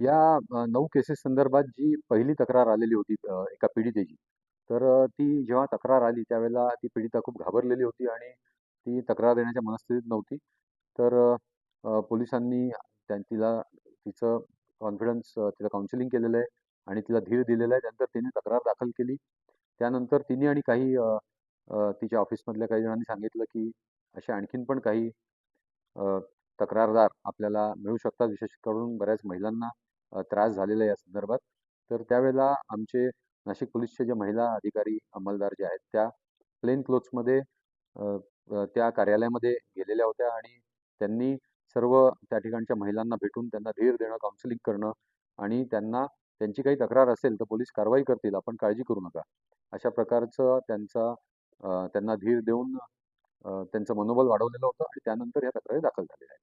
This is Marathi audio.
या 9 केसेस संदर्भात जी पहिली तक्रार आलेली होती एका पीडितेची. तर ती जेव्हा तक्रार आली त्यावेळेला ती पीडिता खूप घाबरलेली होती आणि ती तक्रार देण्याच्या मनस्थितीत नव्हती. तर पोलिसांनी तिला तिचं कॉन्फिडन्स तिला काउन्सिलिंग केलेलं आहे आणि तिला धीर दिलेला आहे. त्यानंतर तिने तक्रार दाखल केली. त्यानंतर तिने आणि काही तिच्या ऑफिसमधल्या काही जणांनी सांगितलं, की अशा आणखीन पण काही अ, तक्रारदार आपल्याला मिळू शकतात. विशेष करून बऱ्याच महिलांना त्रास झालेला आहे या संदर्भात. तर त्यावेळेला आमचे नाशिक पोलिसचे जे महिला अधिकारी, अंमलदार जे आहेत, त्या प्लेन क्लोथ्समध्ये अ, त्या कार्यालयामध्ये गेलेल्या होत्या आणि त्यांनी सर्व त्या ठिकाणच्या महिलांना भेटून त्यांना धीर देणं, काउन्सिलिंग करणं आणि त्यांची काही तक्रार असेल तर पोलीस कारवाई करतील, आपण काळजी करू नका. अशा प्रकारचं त्यांना धीर देऊन त्यांचं मनोबल वाढवलेलं होतं आणि त्यानंतर ह्या तक्रारी दाखल झालेल्या आहेत.